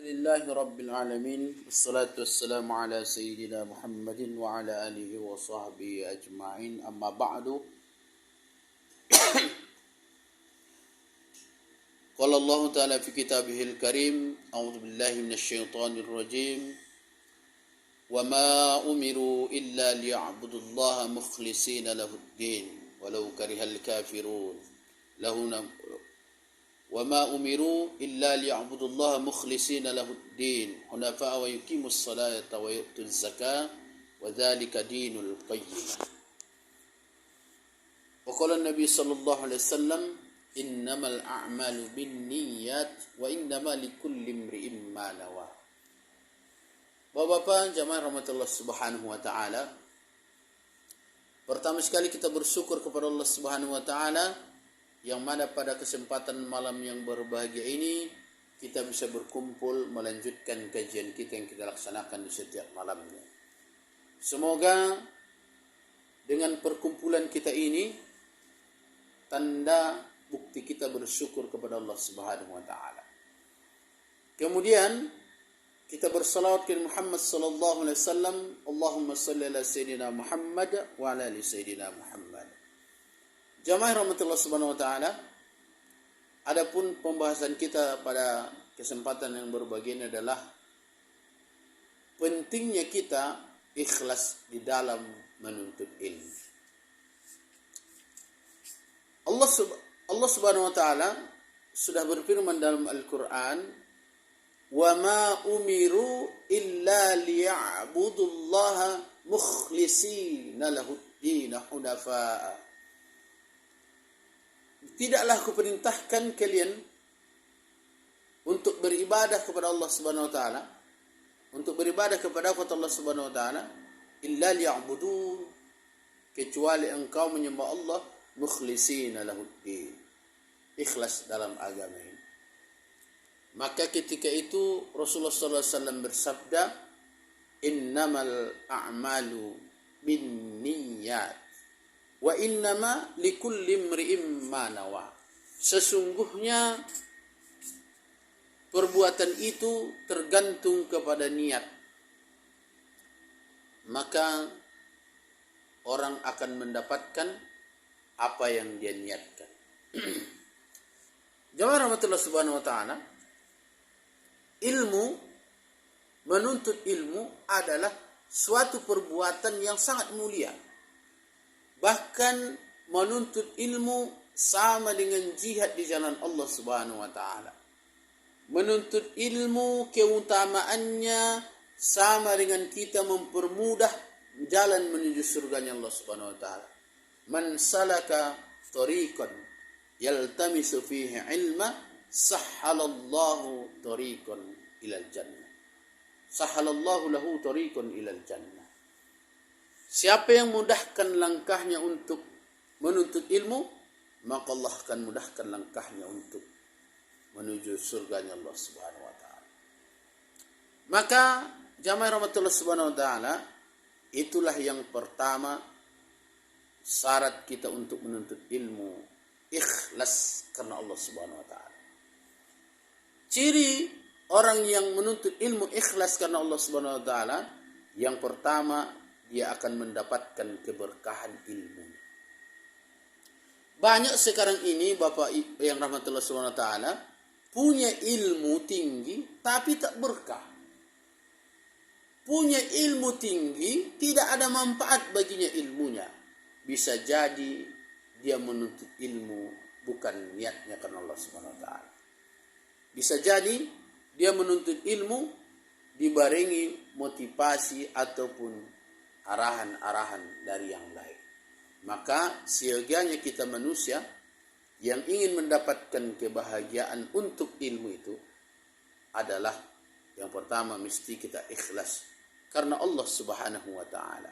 Alhamdulillahi Rabbil Alamin. Wassalatu wassalamu ala Sayyidina Muhammadin wa ala alihi wa sahbihi ajma'in. Amma ba'du. Qala Allah Ta'ala fi kitabihil karim. A'udhu billahi minasyaitanir rajim. Wa ma umiru illa liya'budullaha mukhlisina lahuddin. Walau karihal kafirun. وما أمروا إلا ليعبدوا الله مخلصين له الدين حنفاء ويقيموا الصلاة ويؤتوا الزكاة وذلك دين القيمة. وقال النبي صلى الله عليه وسلم إنما الأعمال بالنيات وإنما لكل امرئ ما نوى. Bapak-bapak jamaah rahmatullah subhanahu wa ta'ala, pertama sekali kita bersyukur kepada Allah subhanahu wa ta'ala yang mana pada kesempatan malam yang berbahagia ini kita bisa berkumpul melanjutkan kajian kita yang kita laksanakan di setiap malamnya. Semoga dengan perkumpulan kita ini tanda bukti kita bersyukur kepada Allah Subhanahu wa taala. Kemudian kita bersalawat kepada Muhammad sallallahu alaihi wasallam, Allahumma shalli ala sayyidina Muhammad wa ala ali sayyidina Muhammad. Jamaah rahmatullah subhanahu wa ta'ala, adapun pembahasan kita pada kesempatan yang berbahagia ini adalah pentingnya kita ikhlas di dalam menuntut ilmu. Allah subhanahu wa ta'ala sudah berfirman dalam Al-Quran, wa ma umiru illa liya'budullaha mukhlisina lahuddin hunafa'a. Tidaklah aku perintahkan kalian untuk beribadah kepada Allah Subhanahu wa taala, untuk beribadah kepada Allah Subhanahu wa taala, illa liya'budun, kecuali engkau menyembah Allah mukhlishina lahuddin, ikhlas dalam agama ini. Maka ketika itu Rasulullah sallallahu alaihi wasallam bersabda, innamal a'malu binniyat wa innama likulli imri'in ma nawa. Sesungguhnya perbuatan itu tergantung kepada niat. Maka orang akan mendapatkan apa yang dia niatkan. Jamaah rahmatullah subhanahu wa ta'ala, menuntut ilmu adalah suatu perbuatan yang sangat mulia. Bahkan menuntut ilmu sama dengan jihad di jalan Allah Subhanahu wa taala. Menuntut ilmu keutamaannya sama dengan kita mempermudah jalan menuju surganya Allah Subhanahu wa taala. Man salaka tariqan yaltamisu fihi ilma sahhalallahu tariqan ilal jannah. Sahhalallahu lahu tariqan ilal jannah. Siapa yang mudahkan langkahnya untuk menuntut ilmu, maka Allah akan mudahkan langkahnya untuk menuju surganya Allah Subhanahu wa taala. Maka jamaah rahmatullah subhanahu wa taala, itulah yang pertama syarat kita untuk menuntut ilmu, ikhlas karena Allah Subhanahu wa taala. Ciri orang yang menuntut ilmu ikhlas karena Allah Subhanahu wa taala, yang pertama dia akan mendapatkan keberkahan ilmu. Banyak sekarang ini Bapak yang rahmatullah subhanahu wa ta'ala punya ilmu tinggi tapi tak berkah. Punya ilmu tinggi tidak ada manfaat baginya ilmunya. Bisa jadi dia menuntut ilmu bukan niatnya karena Allah subhanahu wa ta'ala. Bisa jadi dia menuntut ilmu dibarengi motivasi ataupun arahan-arahan dari yang lain. Maka siogianya kita manusia yang ingin mendapatkan kebahagiaan untuk ilmu itu adalah yang pertama mesti kita ikhlas karena Allah Subhanahu wa taala.